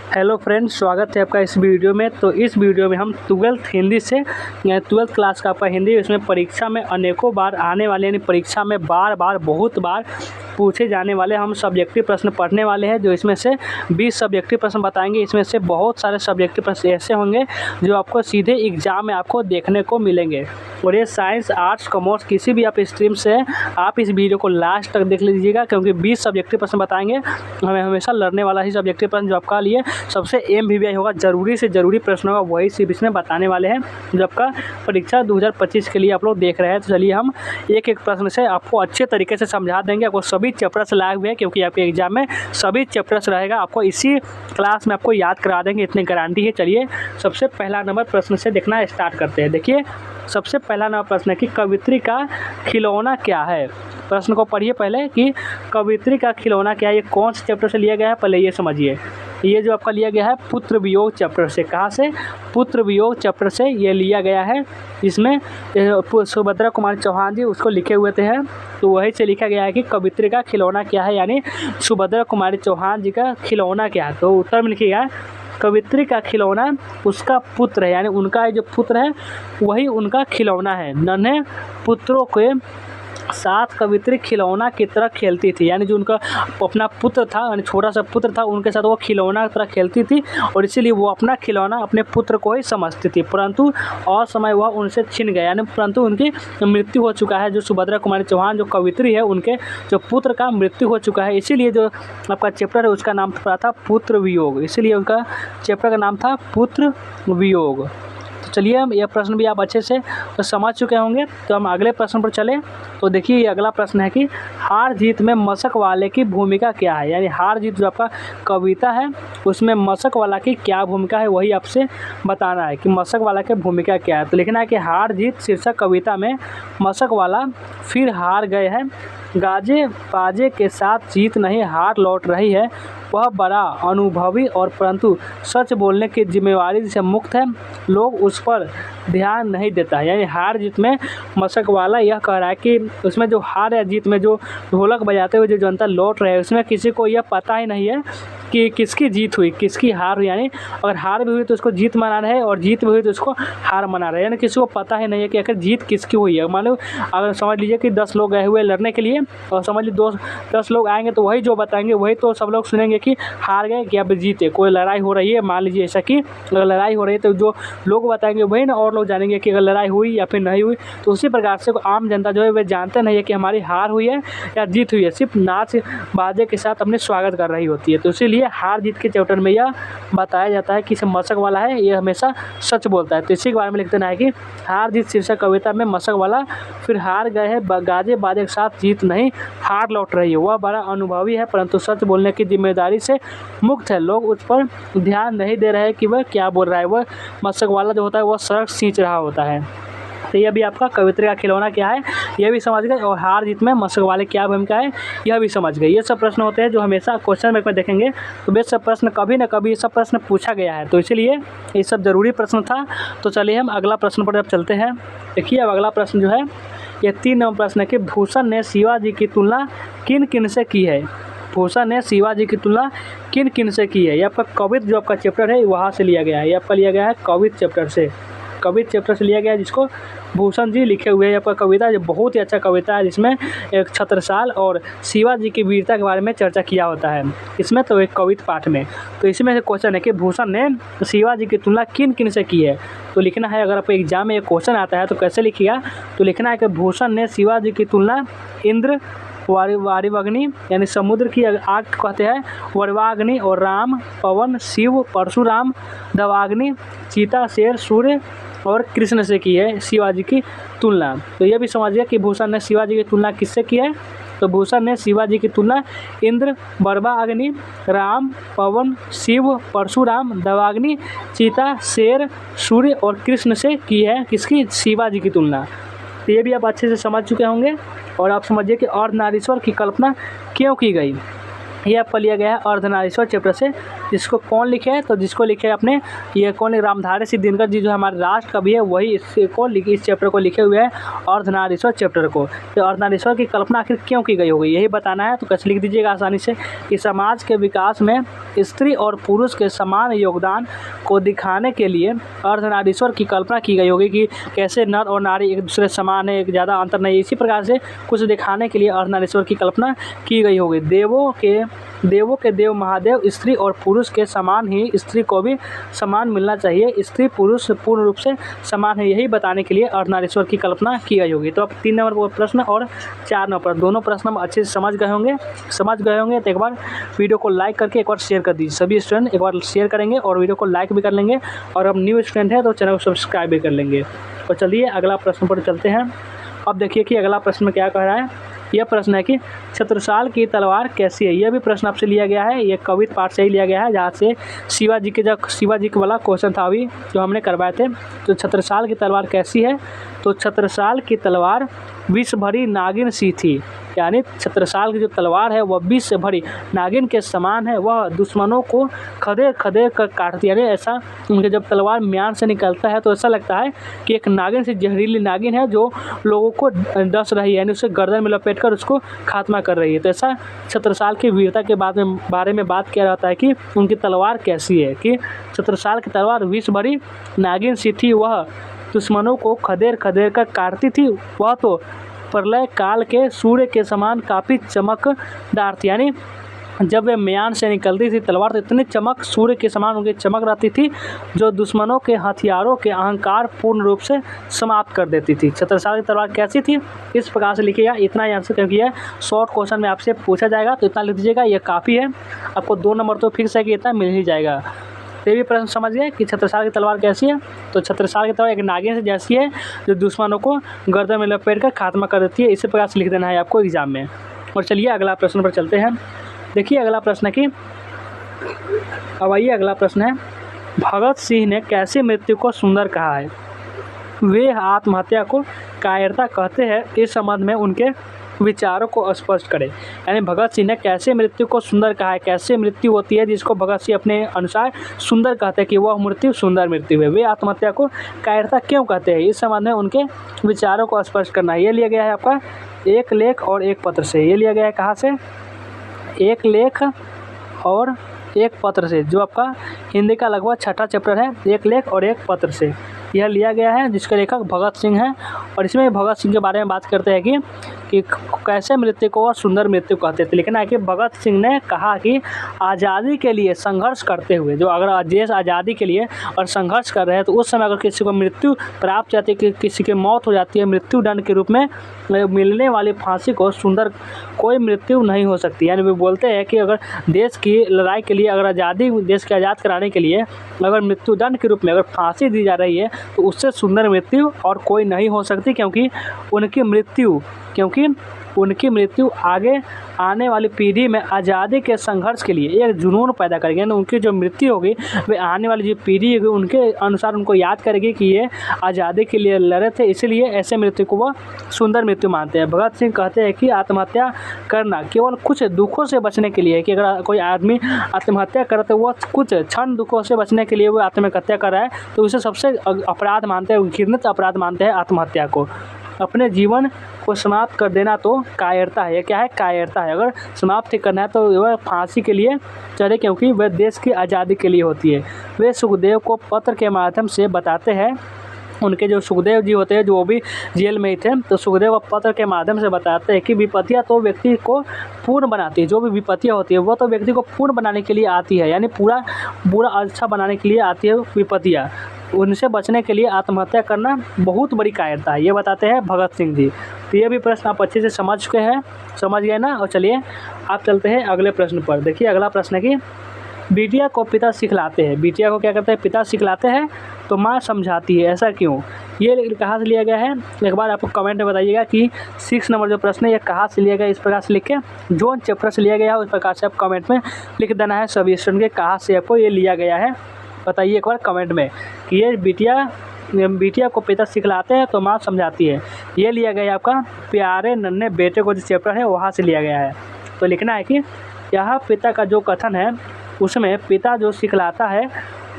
Hello friends, स्वागत है आपका इस वीडियो में। तो इस वीडियो में हम 12th हिंदी से 12th क्लास का आपका हिंदी, इसमें परीक्षा में अनेकों बार आने वाले, यानी परीक्षा में बार बार बहुत बार पूछे जाने वाले हम सब्जेक्टिव प्रश्न पढ़ने वाले हैं। जो इसमें से 20 सब्जेक्टिव प्रश्न बताएंगे। इसमें से बहुत सारे सब्जेक्टिव प्रश्न ऐसे होंगे जो आपको सीधे एग्जाम में आपको देखने को मिलेंगे। और ये साइंस, आर्ट्स, कॉमर्स किसी भी आप स्ट्रीम से हैं, आप इस वीडियो को लास्ट तक देख लीजिएगा, क्योंकि 20 सब्जेक्टिव प्रश्न बताएंगे। हमें हमेशा लड़ने वाला ही सब्जेक्टिव प्रश्न जो आपका लिए सबसे MVVI होगा, ज़रूरी से ज़रूरी प्रश्न होगा, वही सिर्फ इसमें बताने वाले हैं जो आपका परीक्षा 2025 के लिए आप लोग देख रहे हैं। तो चलिए हम एक एक प्रश्न से आपको अच्छे तरीके से समझा देंगे। आपको सभी चैप्टर्स लाए हुए हैं, क्योंकि आपके एग्जाम में सभी चैप्टर्स रहेगा। आपको इसी क्लास में आपको याद करा देंगे, इतनी गारंटी है। चलिए सबसे पहला नंबर प्रश्न से देखना स्टार्ट करते हैं। देखिए सबसे पहला नंबर प्रश्न है कि कवित्री का खिलौना क्या है। प्रश्न को पढ़िए पहले कि कवित्री का खिलौना क्या है। ये कौन से चैप्टर से लिया गया है, पहले ये समझिए। ये जो आपका लिया गया है पुत्र वियोग चैप्टर से। कहाँ से? पुत्र वियोग चैप्टर से ये लिया गया है। इसमें सुभद्रा कुमारी चौहान जी उसको लिखे हुए थे हैं, तो वही से लिखा गया है कि कवित्री का खिलौना क्या है, यानी सुभद्रा कुमारी चौहान जी का खिलौना क्या है। तो उत्तर में लिखिएगा कवित्री का खिलौना उसका पुत्र है, यानी उनका जो पुत्र है वही उनका खिलौना है। नन्हे पुत्रों के साथ कवित्री खिलौना की तरह खेलती थी, यानी जो उनका अपना पुत्र था, यानी छोटा सा पुत्र था, उनके साथ वो खिलौना की तरह खेलती थी, और इसीलिए वो अपना खिलौना अपने पुत्र को ही समझती थी। परंतु और समय वह उनसे छिन गया, यानी परंतु उनकी मृत्यु हो चुका है। जो सुभद्रा कुमारी चौहान जो कवित्री है, उनके जो पुत्र का मृत्यु हो चुका है, इसीलिए जो आपका चैप्टर है उसका नाम पड़ा था पुत्र वियोग। इसीलिए उनका चैप्टर का नाम था पुत्र वियोग। तो चलिए हम यह प्रश्न भी आप अच्छे से तो समझ चुके होंगे। तो हम अगले प्रश्न पर चलें। तो देखिए ये अगला प्रश्न है कि हार जीत में मशक वाले की भूमिका क्या है, यानी हार जीत जो आपका कविता है उसमें मशक वाला की क्या भूमिका है, वही आपसे बताना है कि मशक वाला की भूमिका क्या है। तो लिखना है कि हार जीत शीर्षक कविता में मशक वाला फिर हार गए हैं, गाजे बाजे के साथ जीत नहीं हार लौट रही है, वह बड़ा अनुभवी और परंतु सच बोलने की जिम्मेवारी से मुक्त है, लोग उस पर ध्यान नहीं देता है। यानी हार जीत में मशक वाला यह कह रहा है कि उसमें जो हार या जीत में जो ढोलक बजाते हुए जो जनता लौट रहे हैं, उसमें किसी को यह पता ही नहीं है कि किसकी जीत हुई किसकी हार हुई। यानी अगर हार भी हुई तो उसको जीत मना रहे हैं, और जीत भी हुई तो उसको हार मना रहे हैं, यानी किसी को पता ही नहीं है कि आखिर जीत किसकी हुई है। मान लो अगर समझ लीजिए कि 10 लोग गए हुए लड़ने के लिए, और समझ लीजिए 10 लोग आएंगे तो वही जो बताएंगे वही तो सब लोग सुनेंगे कि हार गए कि अब जीते। कोई लड़ाई हो रही है, मान लीजिए ऐसा कि अगर लड़ाई हो रही है तो जो लोग बताएंगे वही ना और लोग जानेंगे कि अगर लड़ाई हुई या फिर नहीं हुई। तो उसी प्रकार से आम जनता जो है वह जानते नहीं है कि हमारी हार हुई है या जीत हुई है, सिर्फ नाच बाजे के साथ अपने स्वागत कर रही होती है। तो इसीलिए हार जीत के चैप्टर में यह बताया जाता है कि मशक वाला है ये हमेशा सच बोलता है। तो इसी के बारे में लिख देना है कि हार जीत शीर्षक कविता में मशक वाला फिर हार गए हैं, गाजे बाजे के साथ जीत नहीं हार लौट रही है, वह बड़ा अनुभवी है परंतु सच बोलने की जिम्मेदारी से मुक्त है, लोग उस पर ध्यान नहीं दे रहे हैं कि वह क्या बोल रहा है। वह मशक वाला जो होता है वह सड़क सींच रहा होता है। तो यह भी आपका कवित्री का खिलौना क्या है यह भी समझ गए, और हार जीत में मशक वाले क्या भूमिका है यह भी समझ गए। ये सब प्रश्न होते हैं जो हमेशा क्वेश्चन बैंक में देखेंगे, तो वे सब प्रश्न कभी न कभी ये सब प्रश्न पूछा गया है, तो इसीलिए ये सब ज़रूरी प्रश्न था। तो चलिए हम अगला प्रश्न पर अब चलते हैं। देखिए अब अगला प्रश्न जो है ये 3 नंबर प्रश्न है कि भूषण ने शिवाजी की तुलना किन किन से की है। भूषण ने शिवाजी की तुलना किन किन से की है। ये आपका कवित जो आपका चैप्टर है वहाँ से लिया गया है। ये आपका लिया गया है कवित चैप्टर से, कवित चैप्टर से लिया गया है, जिसको भूषण जी लिखे हुए हैं। आपका कविता जो बहुत ही अच्छा कविता है, जिसमें एक छत्रसाल और शिवाजी की वीरता के बारे में चर्चा किया होता है इसमें, तो एक कवित पाठ में। तो इसी में से क्वेश्चन है कि भूषण ने शिवाजी की तुलना किन किन से की है। तो लिखना है, अगर आपको एग्जाम में एक क्वेश्चन आता है तो कैसे लिखिएगा, तो लिखना है कि भूषण ने शिवाजी की तुलना इंद्र, वारिवाग्नि यानी समुद्र की आग कहते हैं, वरवाग्नि, और राम, पवन, शिव, परशुराम, दवाग्नि, चीता, शेर, सूर्य और कृष्ण से की है शिवाजी की तुलना। तो ये भी समझिए कि भूषण ने शिवाजी की तुलना किससे की है। तो भूषण ने शिवाजी की तुलना इंद्र, बरवा अग्नि, राम, पवन, शिव, परशुराम, दवाग्नि, चीता, शेर, सूर्य और कृष्ण से की है, किसकी? शिवाजी की तुलना। तो ये भी आप अच्छे से समझ चुके होंगे। और आप समझिए कि अर्धनारीश्वर की कल्पना क्यों की गई। ये आपका लिया गया है अर्धनारीश्वर चैप्टर से। जिसको कौन लिखे है, तो जिसको लिखे अपने ये कौन, रामधारी सिंह दिनकर जी जो हमारे राष्ट्र कवि है वही इस चैप्टर को लिखे हुए हैं, अर्धनारीश्वर चैप्टर को। तो अर्धनारीश्वर की कल्पना आखिर क्यों की गई होगी यही बताना है। तो कैसे लिख दीजिएगा आसानी से कि समाज के विकास में स्त्री और पुरुष के समान योगदान को दिखाने के लिए अर्धनारीश्वर की कल्पना की गई होगी कि कैसे नर और नारी एक दूसरे समान है, एक ज़्यादा अंतर नहीं। इसी प्रकार से कुछ दिखाने के लिए अर्धनारीश्वर की कल्पना की गई होगी। देवों के देव महादेव स्त्री और पुरुष के समान ही स्त्री को भी समान मिलना चाहिए, स्त्री पुरुष पूर्ण रूप से समान है, यही बताने के लिए अर्धनारीश्वर की कल्पना की गई होगी। तो अब 3 नंबर प्रश्न और 4 नंबर दोनों प्रश्न हम अच्छे से समझ गए होंगे। तो एक बार वीडियो को लाइक करके एक बार शेयर कर दीजिए। सभी स्टूडेंट एक बार शेयर करेंगे और वीडियो को लाइक भी कर लेंगे, और अब न्यू स्टूडेंट है तो चैनल को सब्सक्राइब भी कर लेंगे। तो चलिए अगला प्रश्न पर चलते हैं। अब देखिए कि अगला प्रश्न में क्या कह रहा है। यह प्रश्न है कि छत्रसाल की तलवार कैसी है। यह भी प्रश्न आपसे लिया गया है, ये कविता पाठ से ही लिया गया है, जहाँ से शिवाजी के वाला क्वेश्चन था अभी जो हमने करवाए थे। तो छत्रसाल की तलवार कैसी है, तो छत्रसाल की तलवार विष भरी नागिन सी थी। यानी छत्रसाल की जो तलवार है वह विष से भरी नागिन के समान है, वह दुश्मनों को खदेड़ कर काटती है। यानी ऐसा उनके जब तलवार म्यान से निकलता है तो ऐसा लगता है कि एक नागिन से जहरीली नागिन है जो लोगों को डस रही है, यानी उसे गर्दन में लपेट कर उसको खात्मा कर रही है। तो ऐसा छत्रसाल की वीरता के बारे में बात किया जाता है कि उनकी तलवार कैसी है, कि छत्रसाल की तलवार विष भरी नागिन सी थी, वह दुश्मनों को खदेड़ कर काटती थी, वह तो प्रलय काल के सूर्य के समान काफ़ी चमकदार थी। यानी जब वे म्यान से निकलती थी तलवार तो इतनी चमक, सूर्य के समान उनकी चमक रहती थी, जो दुश्मनों के हथियारों के अहंकार पूर्ण रूप से समाप्त कर देती थी। छत्रसाल की तलवार कैसी थी, इस प्रकार से लिखिएगा। इतना ही आंसर, क्योंकि यह शॉर्ट क्वेश्चन में आपसे पूछा जाएगा तो इतना लिख दीजिएगा, यह काफ़ी है। आपको 2 नंबर तो फिक्स है कि इतना मिल ही जाएगा। ये भी प्रश्न समझ गए कि छत्रसाल की तलवार कैसी है, तो छत्रसाल की तलवार एक नागिन से जैसी है जो दुश्मनों को गर्दन में लपेट कर खात्मा कर देती है। इसी प्रकार से लिख देना है आपको एग्जाम में। और चलिए अगला प्रश्न पर चलते हैं। देखिए अगला प्रश्न की, अब आइए अगला प्रश्न है, भगत सिंह ने कैसे मृत्यु को सुंदर कहा है। वे आत्महत्या को कायरता कहते हैं, इस संबंध में उनके विचारों को स्पष्ट करें। यानी भगत सिंह ने कैसे मृत्यु को सुंदर कहा है, कैसे मृत्यु होती है जिसको भगत सिंह अपने अनुसार सुंदर कहते हैं कि वह मृत्यु सुंदर मृत्यु है। वे आत्महत्या को कायरता क्यों कहते हैं, इस संबंध में उनके विचारों को स्पष्ट करना। ये लिया गया है आपका एक लेख और एक पत्र से। ये लिया गया है कहाँ से, एक लेख और एक पत्र से, जो आपका हिंदी का लगभग 6ठा चैप्टर है, एक लेख और एक पत्र से यह लिया गया है, जिसके लेखक भगत सिंह हैं। और इसमें भगत सिंह के बारे में बात करते हैं कि कैसे मृत्यु को सुंदर मृत्यु कहते थे। लेकिन है कि भगत सिंह ने कहा कि आज़ादी के लिए संघर्ष करते हुए, जो अगर देश आज़ादी के लिए और संघर्ष कर रहे हैं तो उस समय अगर किसी को मृत्यु प्राप्त जाती है, कि किसी की मौत हो जाती है, मृत्यु दंड के रूप में मिलने वाली फांसी को सुंदर कोई मृत्यु नहीं हो सकती। यानी वे बोलते हैं कि अगर देश की लड़ाई के लिए, अगर आज़ादी देश के आज़ाद कराने के लिए अगर मृत्यु दंड के रूप में अगर फांसी दी जा रही है तो उससे सुंदर मृत्यु और कोई नहीं हो सकती, क्योंकि उनकी मृत्यु आगे आने वाली पीढ़ी में आज़ादी के संघर्ष के लिए एक जुनून पैदा करेगी। उनकी जो मृत्यु होगी वे आने वाली जो पीढ़ी होगी उनके अनुसार उनको याद करेगी कि ये आज़ादी के लिए लड़े थे, इसलिए ऐसे मृत्यु को वह सुंदर मृत्यु मानते हैं। भगत सिंह कहते हैं कि आत्महत्या करना केवल कुछ दुखों से बचने के लिए है, कि अगर कोई आदमी आत्महत्या करे तो वह कुछ क्षण दुखों से बचने के लिए वो आत्महत्या कर रहा है, तो उसे सबसे अपराध मानते हैं, घृणित अपराध मानते हैं आत्महत्या को। अपने जीवन को समाप्त कर देना तो कायरता है। क्या है, कायरता है। अगर समाप्त करना है तो वह फांसी के लिए चढ़े, क्योंकि वह देश की आज़ादी के लिए होती है। वे सुखदेव को पत्र के माध्यम से बताते हैं, उनके जो सुखदेव जी होते हैं जो भी जेल में ही थे, तो सुखदेव पत्र के माध्यम से बताते हैं कि विपत्तियाँ तो व्यक्ति को पूर्ण बनाती है। जो भी विपत्तियाँ होती है वो तो व्यक्ति को पूर्ण बनाने के लिए आती है, यानी पूरा बुरा अच्छा बनाने के लिए आती है विपत्तियाँ। उनसे बचने के लिए आत्महत्या करना बहुत बड़ी कायरता है, ये बताते हैं भगत सिंह जी। तो ये भी प्रश्न आप अच्छे से समझ गए ना। और चलिए आप चलते हैं अगले प्रश्न पर। देखिए अगला प्रश्न है कि बिटिया को पिता सिखलाते हैं। बिटिया को क्या करते हैं, पिता सिखलाते हैं तो माँ समझाती है, ऐसा क्यों। ये कहाँ से लिया गया है, एक बार आपको कमेंट में बताइएगा कि 6 नंबर जो प्रश्न है ये कहाँ से लिया गया। इस प्रकार से लिख के जो चैप्टर से लिया गया है उस प्रकार से आप कमेंट में लिख देना है सभी स्टूडेंट के, कहाँ से आपको ये लिया गया है बताइए एक बार कमेंट में कि ये बिटिया को पिता सिखलाते हैं तो माँ समझाती है। ये लिया गया है आपका प्यारे नन्हे बेटे को जो चैप्टर है वहाँ से लिया गया है। तो लिखना है कि यह पिता का जो कथन है उसमें पिता जो सिखलाता है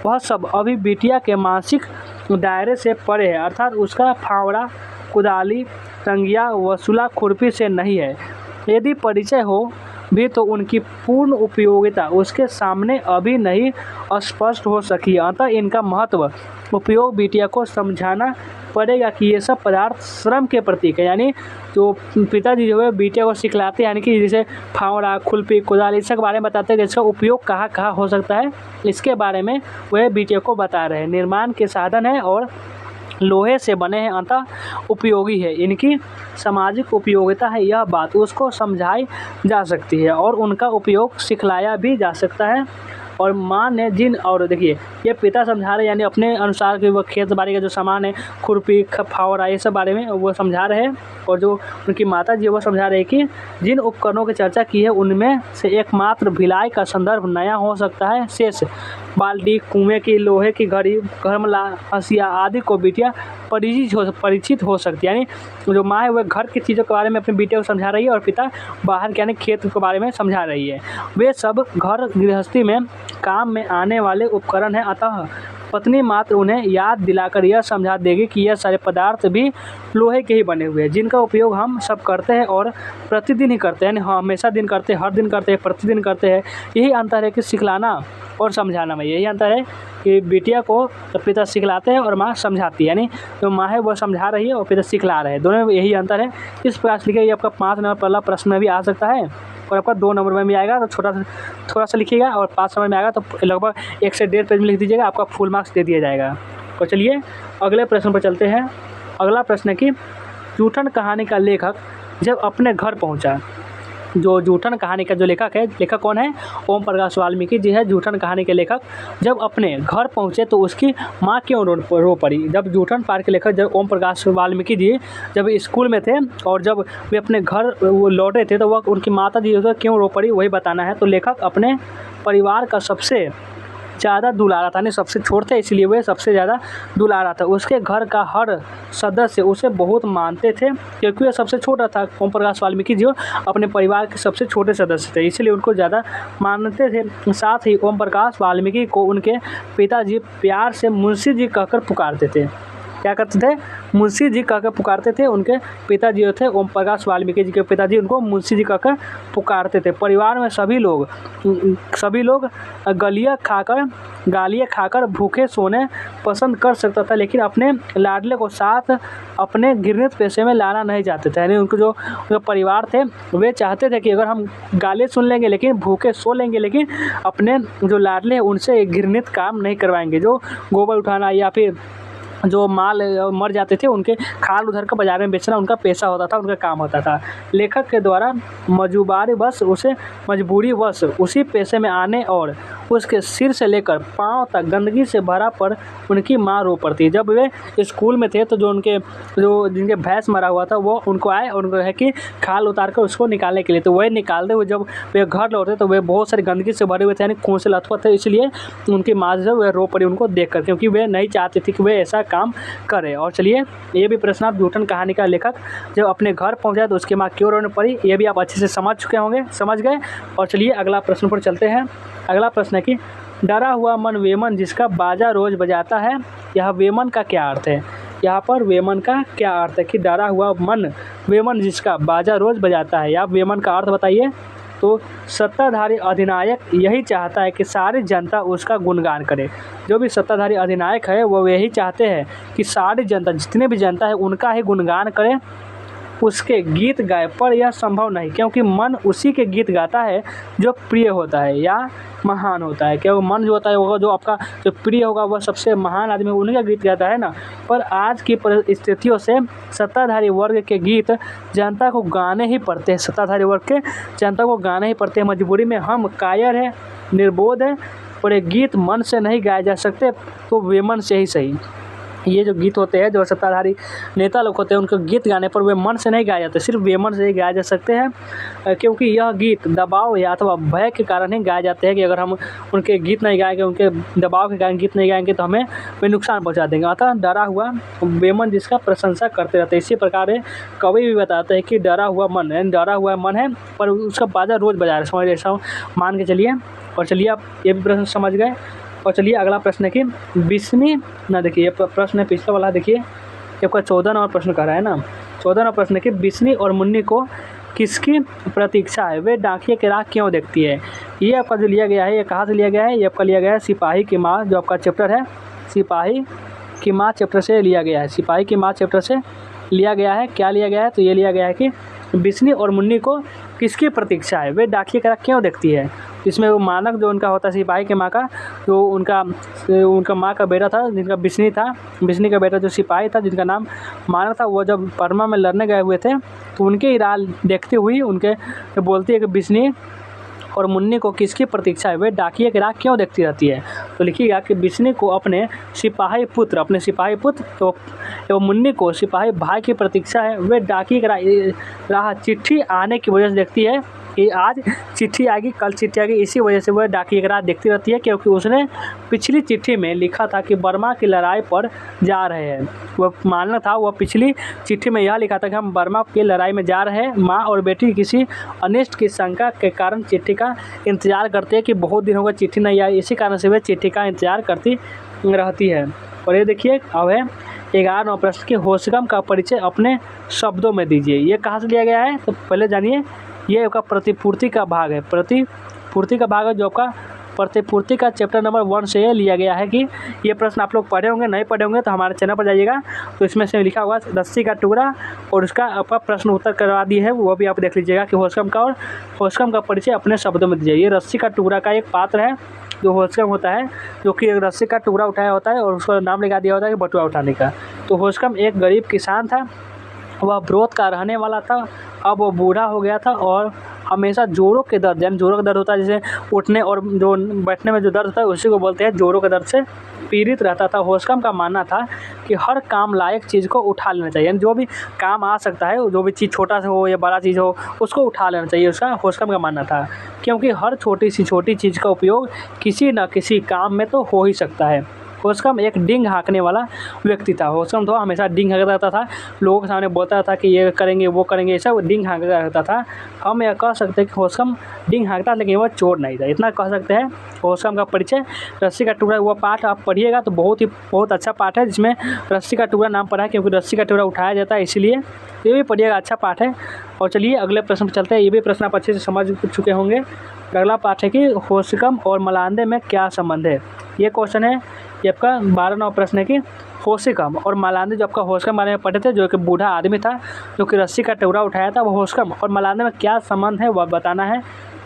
वह सब अभी बिटिया के मानसिक दायरे से परे है, अर्थात उसका फावड़ा, कुदाली, टंगिया, वसूला, खुरपी से नहीं है। यदि परिचय हो भी तो उनकी पूर्ण उपयोगिता उसके सामने अभी नहीं स्पष्ट हो सकी। अतः इनका महत्व उपयोग बिटिया को समझाना पड़ेगा कि ये सब पदार्थ श्रम के प्रतीक है। यानी जो पिताजी जो है बिटिया को सिखलाते हैं, यानी कि जैसे फावड़ा, खुरपी, कुदाली इसके बारे में बताते हैं कि इसका उपयोग कहाँ कहाँ हो सकता है, इसके बारे में वह बिटिया को बता रहे हैं। निर्माण के साधन है और लोहे से बने हैं, अतः उपयोगी है। इनकी सामाजिक उपयोगिता है, यह बात उसको समझाई जा सकती है और उनका उपयोग सिखलाया भी जा सकता है। और माँ ने जिन, और देखिए ये पिता समझा रहे हैं यानी अपने अनुसार कि वो खेत बाड़ी का जो सामान है, खुरपी, फावड़ा, ये सब बारे में वो समझा रहे हैं। और जो उनकी माता जी वो समझा रहे हैं कि जिन उपकरणों की चर्चा की है उनमें से एकमात्र भिलाई का संदर्भ नया हो सकता है। शेष बाल्टी, कुएं की लोहे की घड़ी, गरमला, हंसिया आदि को बिटिया परिचित हो सकती है। यानी जो माँ है वह घर की चीज़ों के बारे में अपने बेटे को समझा रही है और पिता बाहर के यानी खेत के बारे में समझा रही है। वे सब घर गृहस्थी में काम में आने वाले उपकरण हैं, अतः पत्नी मात्र उन्हें याद दिलाकर यह समझा देगी कि यह सारे पदार्थ भी लोहे के ही बने हुए हैं, जिनका उपयोग हम सब करते हैं और प्रतिदिन ही करते हैं। यानी हमेशा दिन करते हैं, हर दिन करते हैं, प्रतिदिन करते हैं। यही अंतर है कि सिखलाना और समझाना में, यही अंतर है कि बिटिया को पिता सिखलाते हैं और माँ समझाती है। यानी जो माँ है वो समझा रही है और पिता सिखला रहे हैं, दोनों में यही अंतर है। इस प्रकार से लिखिए, ये आपका 5 नंबर पहला प्रश्न में भी आ सकता है और आपका 2 नंबर में भी आएगा, तो थोड़ा सा लिखिएगा। और 5 नंबर में आएगा तो लगभग 1 से 1.5 पेज में लिख दीजिएगा, आपका फुल मार्क्स दे दिया जाएगा। तो चलिए अगले प्रश्न पर चलते हैं। अगला प्रश्न है कि जूठन कहानी का लेखक जब अपने घर पहुंचा। जो जूठन कहानी का जो लेखक है, लेखक कौन है? ओम प्रकाश वाल्मीकि जी है जूठन कहानी के लेखक। जब अपने घर पहुंचे तो उसकी माँ क्यों रो पड़ी? जब जूठन पाठ के लेखक जब ओम प्रकाश वाल्मीकि जी जब स्कूल में थे और जब वे अपने घर वो लौटे थे तो वह उनकी माता जी क्यों रो पड़ी, वही बताना है। तो लेखक अपने परिवार का सबसे ज़्यादा दुलारा था, यानी सबसे छोटे थे इसलिए वह सबसे ज़्यादा दुलारा था। उसके घर का हर सदस्य उसे बहुत मानते थे क्योंकि वह सबसे छोटा था। ओम प्रकाश वाल्मीकि जो अपने परिवार के सबसे छोटे सदस्य थे इसलिए उनको ज़्यादा मानते थे। साथ ही ओम प्रकाश वाल्मीकि को उनके पिताजी प्यार से मुंशी जी कहकर पुकारते थे। क्या करते थे? मुंशी जी कहकर पुकारते थे। उनके पिताजी जो थे ओम प्रकाश वाल्मीकि जी के पिताजी उनको मुंशी जी कहकर पुकारते थे। परिवार में सभी लोग गालियाँ खाकर भूखे सोने पसंद कर सकता था, लेकिन अपने लाडले को साथ अपने घृणित पेशे में लाना नहीं चाहते थे। यानी उनको जो परिवार थे वे चाहते थे कि अगर हम गालियाँ सुन लेंगे लेकिन भूखे सो लेंगे, लेकिन अपने जो लाडले हैं उनसे घृणित काम नहीं करवाएंगे। जो गोबर उठाना या फिर जो माल मर जाते थे उनके खाल उधर का बाजार में बेचना उनका पेशा होता था, उनका काम होता था। लेखक के द्वारा मजबूरी वश उसी पेशे में आने और उसके सिर से लेकर पांव तक गंदगी से भरा पर उनकी माँ रो पड़ती। जब वे स्कूल में थे तो जिनके भैंस मरा हुआ था वो उनको आए और उनको है कि खाल उतार कर उसको निकालने के लिए, तो वही निकालते हुए जब वे घर लौटे तो वे बहुत सारी गंदगी से भरे हुए थे, यानी खून से लथपथ थे। इसलिए उनकी माँ जो वह रो पड़ी उनको देख कर, क्योंकि वे नहीं चाहती थी कि वे ऐसा काम करे। और चलिए ये भी प्रश्न आप जूठन कहानी का लेखक जब अपने घर पहुंचा तो उसकी माँ क्यों रोने पड़ी, ये भी आप अच्छे से समझ गए। और चलिए अगला प्रश्न पर चलते हैं। अगला प्रश्न है कि डरा हुआ मन वेमन जिसका बाजा रोज बजाता है, यह वेमन का क्या अर्थ है? यहाँ पर वेमन का क्या अर्थ है कि डरा हुआ मन वेमन जिसका बाजा रोज बजाता है, या वेमन का अर्थ बताइए। तो सत्ताधारी अधिनायक यही चाहता है कि सारी जनता उसका गुणगान करे। जो भी सत्ताधारी अधिनायक है वो यही चाहते हैं कि सारी जनता, जितने भी जनता है उनका ही गुणगान करे, उसके गीत गाए, पर यह संभव नहीं क्योंकि मन उसी के गीत गाता है जो प्रिय होता है या महान होता है। क्योंकि मन जो होता है वो जो आपका जो प्रिय होगा वह सबसे महान आदमी उन्हीं का गीत गाता है ना। पर आज की परिस्थितियों से सत्ताधारी वर्ग के गीत जनता को गाने ही पड़ते हैं। सत्ताधारी वर्ग के जनता को गाने ही पड़ते हैं। मजबूरी में हम कायर हैं, निर्बोध हैं, पर एक गीत मन से नहीं गाए जा सकते तो वेमन से ही सही। ये जो गीत होते हैं, जो सत्ताधारी नेता लोग होते हैं, उनके गीत गाने पर वे मन से नहीं गाए जाते, सिर्फ बेमन से ही गाए जा सकते हैं, क्योंकि यह गीत दबाव या अथवा भय के कारण ही गाए जाते हैं कि अगर हम उनके गीत नहीं गाएंगे, उनके दबाव के कारण गीत नहीं गाएंगे तो हमें वे नुकसान पहुंचा देंगे। अतः डरा हुआ बेमन जिसका प्रशंसा करते रहते हैं। इसी प्रकार कवि भी बताते हैं कि डरा हुआ मन है, डरा हुआ मन है पर उसका बाजा रोज़ बजा रहे, समझ ऐसा मान के चलिए। और चलिए आप ये भी प्रश्न समझ गए। और चलिए अगला प्रश्न है कि बिस्मी ना, देखिए ये प्रश्न है पिछला वाला, देखिए आपका 14 नंबर प्रश्न कर रहा है ना। 14 नंबर प्रश्न है कि बिस्मी और मुन्नी को किसकी प्रतीक्षा है, वे डाकिये की राह क्यों देखती है। ये आपका जो लिया गया है, ये कहाँ से लिया गया है, ये आपका लिया गया है सिपाही की माँ, जो आपका चैप्टर है सिपाही की माँ चैप्टर से लिया गया है। सिपाही की माँ चैप्टर से लिया गया है। क्या लिया गया है, तो ये लिया गया है कि बिस्मी और मुन्नी को किसकी प्रतीक्षा है, वे डाकिये की राह क्यों देखती है। इसमें वो मानक जो उनका होता है सिपाही के माँ का, जो उनका माँ का बेटा था जिनका बिस्नी था, बिस्नी का बेटा जो सिपाही था जिनका नाम मानक था, वो जब बर्मा में लड़ने गए हुए थे तो उनके ही राह देखती हुई उनके बोलती है कि बिस्नी और मुन्नी को किसकी प्रतीक्षा है, वे डाकिये की राह क्यों देखती रहती है। तो लिखिएगा कि बिस्नी को अपने सिपाही पुत्र तो मुन्नी को सिपाही भाई की प्रतीक्षा है, वे डाकिये की राह चिट्ठी आने की वजह से देखती है कि आज चिट्ठी आएगी, कल चिट्ठी आएगी, इसी वजह से वह डाकिये की राह देखती रहती है, क्योंकि उसने पिछली चिट्ठी में लिखा था कि बर्मा की लड़ाई पर जा रहे हैं। वह मानना था, वह पिछली चिट्ठी में यह लिखा था कि हम बर्मा की लड़ाई में जा रहे हैं। माँ और बेटी किसी अनिष्ट की शंका के कारण चिट्ठी का इंतजार करते हैं कि बहुत दिन हो गए चिट्ठी नहीं आई, इसी कारण से वे चिट्ठी का इंतजार करती रहती है। और ये देखिए अब है 11 नंबर प्रश्न के होशगम का परिचय अपने शब्दों में दीजिए। ये कहाँ से लिया गया है, तो पहले जानिए। ये आपका प्रतिपूर्ति का भाग है, प्रतिपूर्ति का भाग है, जो आपका प्रतिपूर्ति का चैप्टर नंबर 1 से ये लिया गया है। कि ये प्रश्न आप लोग पढ़े होंगे, नहीं पढ़े होंगे तो हमारे चैनल पर जाइएगा, तो इसमें से लिखा हुआ रस्सी का टुकड़ा और उसका आपका प्रश्न उत्तर करवा दी है, वो भी आप देख लीजिएगा कि होशगम का परिचय अपने शब्दों में दीजिए। ये रस्सी का टुकड़ा का एक पात्र है जो होशगम होता है, जो कि एक रस्सी का टुकड़ा उठाया होता है और उसका नाम लगा दिया होता है कि बटुआ उठाने का। तो होशगम एक गरीब किसान था, वह ब्रोत का रहने वाला था। अब वो बूढ़ा हो गया था और हमेशा जोड़ों के दर्द, यानी जोड़ों का दर्द होता है जैसे उठने और जो बैठने में जो दर्द होता है उसी को बोलते हैं जोड़ों के दर्द से पीड़ित रहता था। होशगम का मानना था कि हर काम लायक चीज़ को उठा लेना चाहिए, यानी जो भी काम आ सकता है, जो भी चीज़ छोटा सा हो या बड़ा चीज़ हो उसको उठा लेना चाहिए, उसका होशगम का मानना था। क्योंकि हर छोटी चीज़ का उपयोग किसी न किसी काम में तो हो ही सकता है। होशगम एक डिंग हाँकने वाला व्यक्ति था। होशगम तो हमेशा डिंग हाँकता रहता था, लोगों के सामने बोलता था कि ये करेंगे वो करेंगे, ये सब डिंग हाँकता रहता था। हम यह कह सकते हैं कि होशगम डिंग हाँकता लेकिन वह चोर नहीं था, इतना कह सकते हैं। होशगम का परिचय रस्सी का टुकड़ा, वो पाठ आप पढ़िएगा तो बहुत अच्छा पाठ है, जिसमें रस्सी का टुकड़ा नाम पड़ा है क्योंकि रस्सी का टुकड़ा उठाया जाता है, इसीलिए ये भी पढ़िएगा, अच्छा पाठ है। और चलिए अगले प्रश्न पर चलते हैं। ये भी प्रश्न आप अच्छे से समझ चुके होंगे। अगला पाठ है कि होशगम और मलांदे में क्या संबंध है। ये क्वेश्चन है, ये आपका 12 नंबर प्रश्न है कि होशगम और मलांदे, जो आपका होशगम बारे में पढ़े थे, जो एक बूढ़ा आदमी था जो कि रस्सी का टुकड़ा उठाया था, वो होशगम और मलांदे में क्या संबंध है वह बताना है।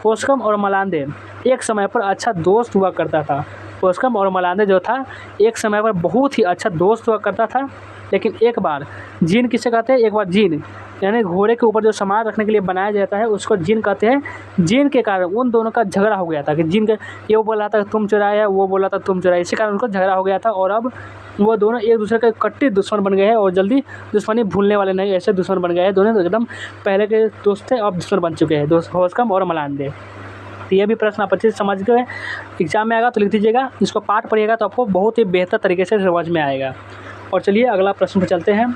होशगम और मलांदे एक समय पर अच्छा दोस्त हुआ करता था। होशगम और मलांदे जो था एक समय पर बहुत ही अच्छा दोस्त हुआ करता था, लेकिन एक बार जीन किसे कहते हैं, एक बार जीन यानी घोड़े के ऊपर जो सामान रखने के लिए बनाया जाता है उसको जीन कहते हैं। जीन के कारण उन दोनों का झगड़ा हो गया था कि जीन के ये वो बोला था तुम चुराया, वो बोला था तुम चुराया, इसी कारण उनको झगड़ा हो गया था। और अब वो दोनों एक दूसरे के कट्टर दुश्मन बन गए हैं और जल्दी दुश्मनी भूलने वाले नहीं, ऐसे दुश्मन बन गए हैं। दोनों एकदम पहले के दोस्त थे, अब दुश्मन बन चुके हैं, होशगम और मलांदे। तो ये भी प्रश्न आप अच्छे से समझ गए, एग्जाम में आएगा तो लिख दीजिएगा, इसको पाठ पढ़िएगा तो आपको बहुत ही बेहतर तरीके से समझ में आएगा। और चलिए अगला प्रश्न पर चलते हैं।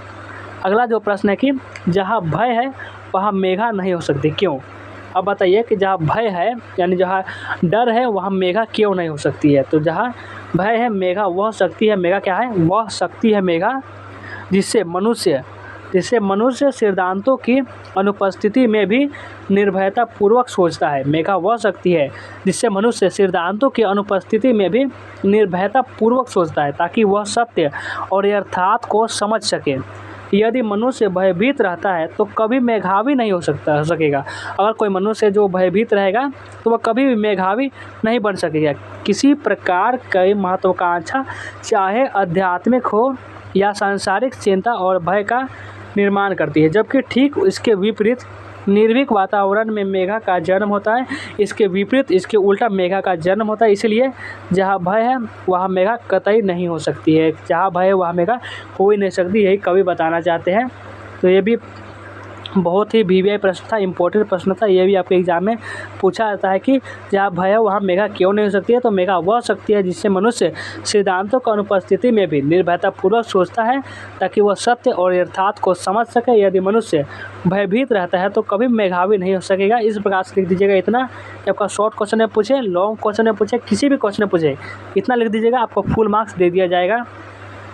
अगला जो प्रश्न है कि जहाँ भय है वहाँ मेघा नहीं हो सकती, क्यों। अब बताइए कि जहाँ भय है यानी जहाँ डर है वहाँ मेघा क्यों नहीं हो सकती है। तो जहाँ भय है मेघा वह शक्ति है, मेघा क्या है, वह शक्ति है मेघा जिससे मनुष्य सिद्धांतों की अनुपस्थिति में भी निर्भयता पूर्वक सोचता है। मेघा वह शक्ति है जिससे मनुष्य सिद्धांतों की अनुपस्थिति में भी निर्भयता पूर्वक सोचता है, ताकि वह सत्य और यथार्थ को समझ सके। यदि मनुष्य भयभीत रहता है तो कभी मेधावी नहीं हो सकेगा। अगर कोई मनुष्य जो भयभीत रहेगा तो वह कभी भी मेधावी नहीं बन सकेगा। किसी प्रकार की महत्वाकांक्षा चाहे आध्यात्मिक हो या सांसारिक चिंता और भय का निर्माण करती है, जबकि ठीक इसके विपरीत निर्भीक वातावरण में मेघा का जन्म होता है, इसके विपरीत इसके उल्टा मेघा का जन्म होता है। इसलिए जहाँ भय है वहाँ मेघा कतई नहीं हो सकती है, जहाँ भय है वहाँ मेघा हो ही नहीं सकती, यही कवि बताना चाहते हैं। तो ये भी बहुत ही वीवीआई प्रश्न था, इंपॉर्टेंट प्रश्न था। ये भी आपके एग्जाम में पूछा जाता है कि जहाँ भय है वहाँ मेघा क्यों नहीं हो सकती है। तो मेघा वह शक्ति है जिससे मनुष्य सिद्धांतों की अनुपस्थिति में भी निर्भयतापूर्वक सोचता है ताकि वह सत्य और यथार्थ को समझ सके। यदि मनुष्य भयभीत रहता है तो कभी मेधावी नहीं हो सकेगा। इस प्रकार से लिख दीजिएगा इतना कि आपका शॉर्ट क्वेश्चन में पूछे, लॉन्ग क्वेश्चन में पूछे, किसी भी क्वेश्चन में पूछे, इतना लिख दीजिएगा, आपको फुल मार्क्स दे दिया जाएगा।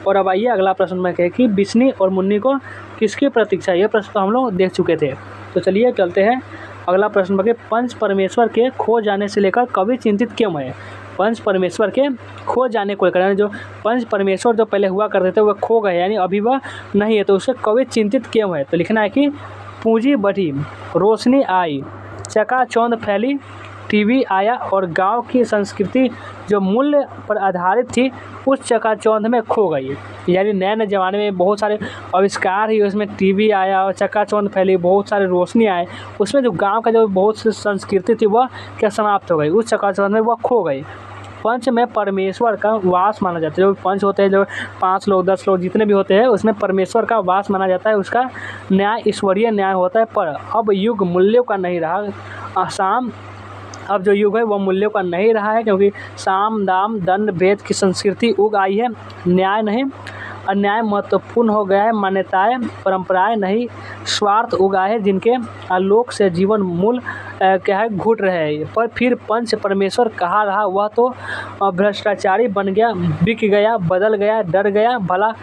और अब आइए अगला प्रश्न में कहे कि बिस्नी और मुन्नी को किसकी प्रतीक्षा, यह प्रश्न तो हम लोग देख चुके थे। तो चलिए चलते हैं अगला प्रश्न में, पंच परमेश्वर के खो जाने से लेकर कवि चिंतित क्यों है। पंच परमेश्वर के खो जाने को लेकर, यानी जो पंच परमेश्वर जो पहले हुआ करते थे वह खो गए, यानी अभी वह नहीं है, तो उससे कवि चिंतित क्यों है। तो लिखना है कि पूंजी बढ़ी, रोशनी आई, चकाचौंध फैली, टीवी आया और गांव की संस्कृति जो मूल्य पर आधारित थी उस चकाचौंध में खो गई। यानी नए नए ज़माने में बहुत सारे आविष्कार ही, उसमें टीवी आया और चकाचौंध फैली, बहुत सारे रोशनी आए, उसमें जो गांव का जो बहुत सी संस्कृति थी वह क्या समाप्त हो गई, उस चकाचौंध में वह खो गई। पंच में परमेश्वर का वास माना जाता है, जो पंच होते हैं, जो 5 लोग 10 लोग जितने भी होते हैं, उसमें परमेश्वर का वास माना जाता है, उसका न्याय ईश्वरीय न्याय होता है। पर अब युग मूल्यों का नहीं रहा, अब जो युग है वह मूल्यों का नहीं रहा है, क्योंकि साम दाम दंड भेद की संस्कृति उग आई है। न्याय नहीं, अन्याय महत्वपूर्ण हो गया है। मान्यताएं परंपराएं नहीं, स्वार्थ उगा है जिनके आलोक से जीवन मूल क्या है घुट रहे हैं। पर फिर पंच परमेश्वर कहाँ रहा, वह तो भ्रष्टाचारी बन गया, बिक गया, बदल गया, डर गया। भला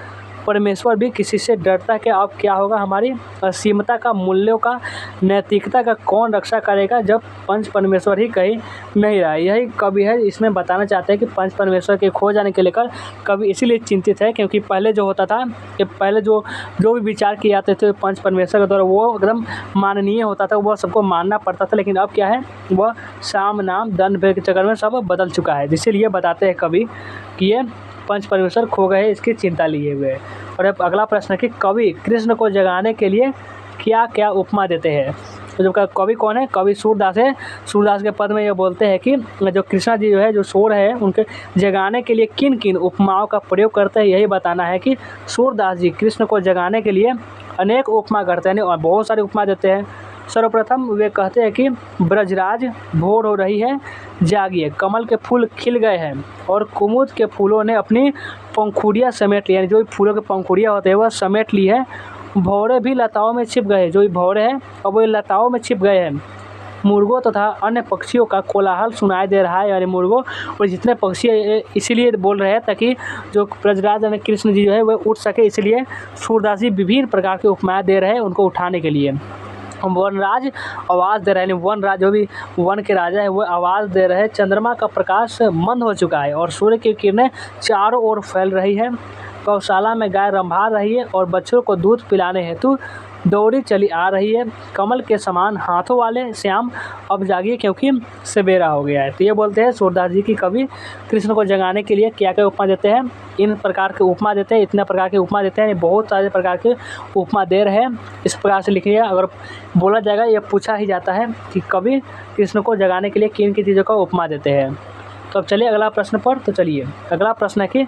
परमेश्वर भी किसी से डरता है कि अब क्या होगा, हमारी असीमता का, मूल्यों का, नैतिकता का कौन रक्षा करेगा जब पंच परमेश्वर ही कहीं नहीं रहा। यही कवि है, इसमें बताना चाहते हैं कि पंच परमेश्वर के खो जाने के लेकर कवि इसीलिए चिंतित है, क्योंकि पहले जो होता था कि पहले जो भी विचार किए जाते थे पंच परमेश्वर के द्वारा वो एकदम माननीय होता था, वह सबको मानना पड़ता था। लेकिन अब क्या है, वह साम नाम दंड भेद के चक्कर में सब बदल चुका है। इसीलिए बताते हैं कवि कि ये पंच परमेश्वर खो गए, इसकी चिंता लिए हुए। और अब अगला प्रश्न है कि कवि कृष्ण को जगाने के लिए क्या क्या उपमा देते हैं। तो जो कवि कौन है, कवि सूरदास है। सूरदास के पद में ये बोलते हैं कि जो कृष्णा जी जो है, जो सूर है, उनके जगाने के लिए किन किन उपमाओं का प्रयोग करते हैं, यही बताना है कि सूरदास जी कृष्ण को जगाने के लिए अनेक उपमा करते हैं और बहुत सारे उपमा देते हैं। सर्वप्रथम वे कहते हैं कि ब्रजराज भोर हो रही है, जागिए, कमल के फूल खिल गए हैं और कुमुद के फूलों ने अपनी पंखुड़ियाँ समेट ली, यानी जो फूलों के पंखुड़ियाँ होते हैं वह समेट ली है। भौरे भी लताओं में छिप गए, जो भौरे हैं अब वो लताओं में छिप गए हैं। मुर्गों तथा अन्य पक्षियों का कोलाहल सुनाई दे रहा है, यानी मुर्गों और जितने पक्षी इसीलिए बोल रहे हैं ताकि जो ब्रजराज यानी कृष्ण जी जो है वह उठ सके, इसलिए सूरदास जी विभिन्न प्रकार के उपमाएँ दे रहे हैं उनको उठाने के लिए। वनराज आवाज़ दे रहे हैं, वनराज जो भी वन के राजा है वो आवाज़ दे रहे हैं। चंद्रमा का प्रकाश मंद हो चुका है और सूर्य की किरणें चारों ओर फैल रही है। गौशाला में गाय रंभा रही है और बच्चों को दूध पिलाने हेतु दौड़ी चली आ रही है। कमल के समान हाथों वाले श्याम अब जागिए क्योंकि सवेरा हो गया है। तो ये बोलते हैं सूरदास जी की कवि कृष्ण को जगाने के लिए क्या क्या उपमा देते हैं, इन प्रकार के उपमा देते हैं, इतने प्रकार के उपमा देते हैं, बहुत सारे प्रकार के उपमा दे रहे हैं। इस प्रकार से लिखिए, अगर बोला जाएगा यह पूछा ही जाता है कि कवि कृष्ण को जगाने के लिए किन किन चीज़ों का उपमा देते हैं। तो अब चलिए अगला प्रश्न पर। तो चलिए अगला प्रश्न है कि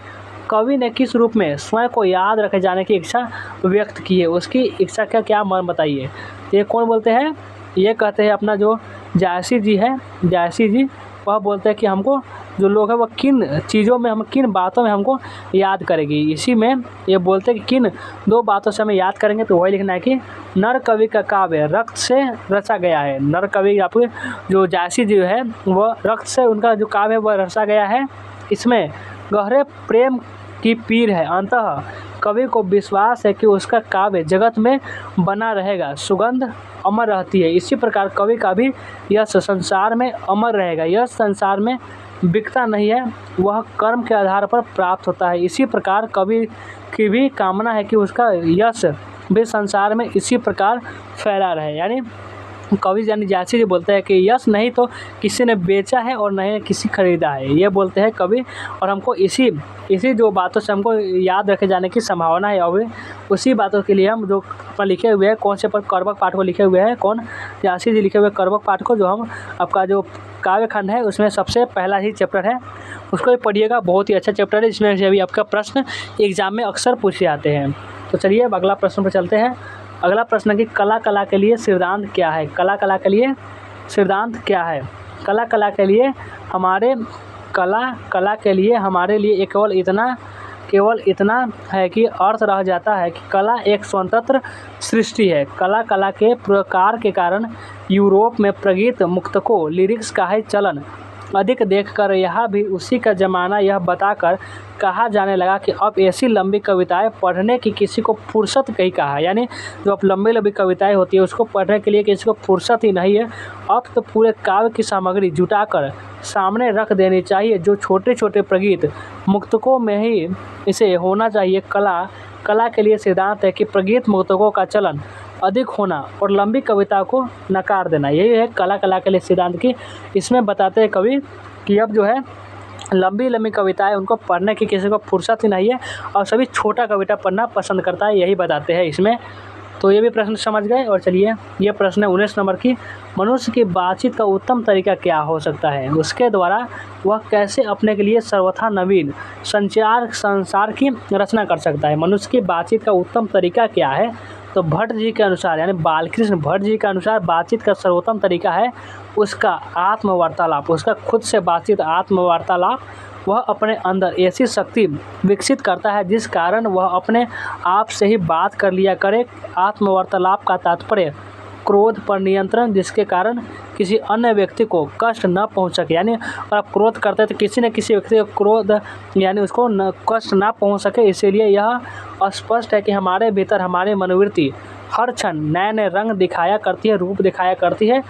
कवि ने किस रूप में स्वयं को याद रखे जाने की इच्छा व्यक्त की है, उसकी इच्छा का क्या मन बताइए। ये कौन बोलते हैं, ये कहते हैं अपना जो जायसी जी है, जायसी जी वह बोलते हैं कि हमको जो लोग हैं वह किन चीज़ों में, हम किन बातों में हमको याद करेगी। इसी में ये बोलते हैं कि किन 2 बातों से हमें याद करेंगे, तो वही लिखना है कि नर कवि का काव्य रक्त से रचा गया है। नर कवि आपके जो जायसी जी है वह रक्त से उनका जो काव्य है वह रचा गया है। इसमें गहरे प्रेम की पीर है। अंततः कवि को विश्वास है कि उसका काव्य जगत में बना रहेगा, सुगंध अमर रहती है। इसी प्रकार कवि का भी यश संसार में अमर रहेगा। यश संसार में बिकता नहीं है, वह कर्म के आधार पर प्राप्त होता है। इसी प्रकार कवि की भी कामना है कि उसका यश भी संसार में इसी प्रकार फैला रहे। यानी कवि यानी जायसी जी बोलते हैं कि यश नहीं तो किसी ने बेचा है और नहीं किसी खरीदा है, ये बोलते हैं कवि। और हमको इसी जो बातों से हमको याद रखे जाने की संभावना है। और उसी बातों के लिए हम जो लिखे हुए हैं, कौन से पर कर्मक पाठ को लिखे हुए हैं, कौन यासी जी लिखे हुए करवक पाठ को, जो हम आपका जो काव्य खंड है उसमें सबसे पहला ही चैप्टर है, उसको भी पढ़िएगा। बहुत ही अच्छा चैप्टर है, इसमें से अभी आपका प्रश्न एग्जाम में अक्सर पूछे जाते हैं। तो चलिए अब अगला प्रश्न पर चलते हैं। अगला प्रश्न कि कला के लिए सिद्धांत क्या है? कला के लिए सिद्धांत क्या है? कला के लिए हमारे कला के लिए हमारे लिए केवल इतना है कि अर्थ रह जाता है कि कला एक स्वतंत्र सृष्टि है। कला के प्रकार के कारण यूरोप में प्रगीत मुक्तकों लिरिक्स का है चलन अधिक देखकर यह भी उसी का ज़माना यह बताकर कहा जाने लगा कि अब ऐसी लंबी कविताएं पढ़ने की किसी को फुर्सत कहीं कहा। यानी जो अब लंबी कविताएं होती है उसको पढ़ने के लिए किसी को फुर्सत ही नहीं है। अब तो पूरे काव्य की सामग्री जुटाकर सामने रख देनी चाहिए। जो छोटे छोटे प्रगीत मुक्तकों में ही इसे होना चाहिए। कला के लिए सिद्धांत है कि प्रगीत मुक्तकों का चलन अधिक होना और लंबी कविता को नकार देना, यही है कला के लिए सिद्धांत की। इसमें बताते हैं कवि कि अब जो है लंबी कविताएं उनको पढ़ने की किसी को फुर्सत ही नहीं है और सभी छोटा कविता पढ़ना पसंद करता है, यही बताते हैं इसमें। तो ये भी प्रश्न समझ गए। और चलिए ये प्रश्न है 19 नंबर की, मनुष्य की बातचीत का उत्तम तरीका क्या हो सकता है? उसके द्वारा वह कैसे अपने के लिए सर्वथा नवीन संसार की रचना कर सकता है? मनुष्य की बातचीत का उत्तम तरीका क्या है? तो भट्ट जी के अनुसार, यानी बालकृष्ण भट्ट जी के अनुसार बातचीत का सर्वोत्तम तरीका है उसका आत्मवार्तालाप, उसका खुद से बातचीत आत्मवार्तालाप। वह अपने अंदर ऐसी शक्ति विकसित करता है जिस कारण वह अपने आप से ही बात कर लिया करे। आत्मवार्तालाप का तात्पर्य क्रोध पर नियंत्रण, जिसके कारण किसी अन्य व्यक्ति को कष्ट न पहुंच सके। यानी अगर आप क्रोध करते हैं तो किसी न किसी व्यक्ति को क्रोध यानी उसको कष्ट ना पहुंच सके। इसीलिए यह स्पष्ट है कि हमारे भीतर हमारी मनोवृत्ति हर क्षण नए नए रंग दिखाया करती है, रूप दिखाया करती है।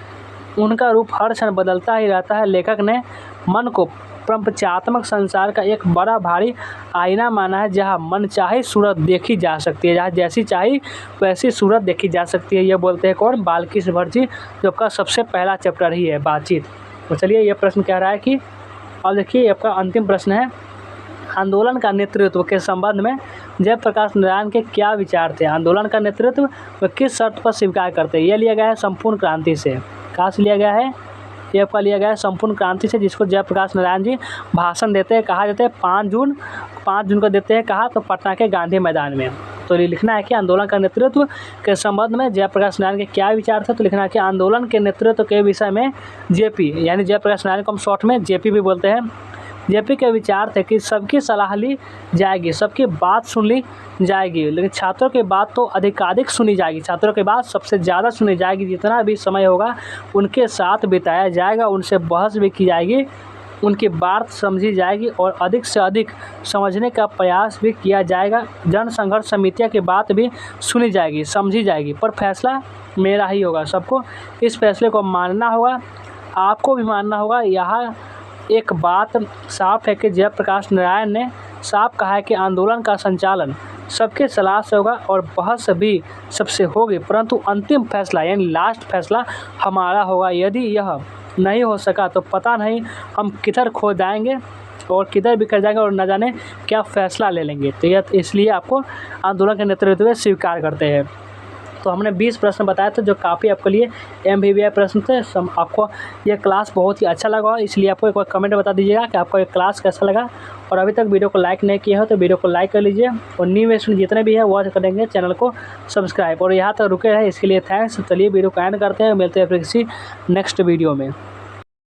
उनका रूप हर क्षण बदलता ही रहता है। लेखक ने मन को प्रपंचात्मक संसार का एक बड़ा भारी आईना माना है, जहाँ मन चाहे सूरत देखी जा सकती है, जहाँ जैसी चाहे वैसी सूरत देखी जा सकती है। ये बोलते हैं कौन? बालकृष्ण भट्ट जी, जो आपका सबसे पहला चैप्टर ही है बातचीत। तो चलिए ये प्रश्न कह रहा है कि, और देखिए आपका अंतिम प्रश्न है, आंदोलन का नेतृत्व के संबंध में जयप्रकाश नारायण के क्या विचार थे? आंदोलन का नेतृत्व वे किस शर्त पर स्वीकार करते हैं? यह लिया गया है संपूर्ण क्रांति से। कहाँ से लिया गया है? ये आपका लिया गया है संपूर्ण क्रांति से, जिसको जयप्रकाश नारायण जी भाषण देते हैं, कहा देते हैं 5 जून को देते हैं, कहा तो पटना के गांधी मैदान में। तो ये लिखना है कि आंदोलन का नेतृत्व के संबंध में जयप्रकाश नारायण के क्या विचार थे? तो लिखना है कि आंदोलन के नेतृत्व के विषय में जेपी, यानी जयप्रकाश नारायण को हम शॉर्ट में जेपी भी बोलते हैं, जेपी के विचार थे कि सबकी सलाह ली जाएगी, सबकी बात सुन ली जाएगी, लेकिन छात्रों की बात तो अधिकाधिक सुनी जाएगी। छात्रों की बात सबसे ज़्यादा सुनी जाएगी। जितना भी समय होगा उनके साथ बिताया जाएगा, उनसे बहस भी की जाएगी, उनकी बात समझी जाएगी और अधिक से अधिक समझने का प्रयास भी किया जाएगा। जन संघर्ष समितियाँ की बात भी सुनी जाएगी, समझी जाएगी, पर फैसला मेरा ही होगा। सबको इस फैसले को मानना होगा, आपको भी मानना होगा। यहाँ एक बात साफ है कि जयप्रकाश नारायण ने साफ कहा है कि आंदोलन का संचालन सबके सलाह से होगा और बहस भी सबसे होगी, परंतु अंतिम फैसला यानी लास्ट फैसला हमारा होगा। यदि यह नहीं हो सका तो पता नहीं हम किधर खो जाएंगे और किधर बिखर जाएंगे और न जाने क्या फैसला ले लेंगे। तो यह इसलिए आपको आंदोलन के नेतृत्व में स्वीकार करते हैं। तो हमने 20 प्रश्न बताए थे जो काफ़ी आपके लिए MBBI प्रश्न थे। आपको ये क्लास बहुत ही अच्छा लगा, इसलिए आपको एक बार कमेंट बता दीजिएगा कि आपको ये क्लास कैसा लगा। और अभी तक वीडियो को लाइक नहीं किया हो तो वीडियो को लाइक कर लीजिए और न्यू स्टूडेंट जितने भी है वॉच करेंगे चैनल को सब्सक्राइब। और यहाँ तक रुके रहे इसके लिए थैंक्स। चलिए वीडियो को एंड करते हैं, मिलते हैं फिर किसी नेक्स्ट वीडियो में।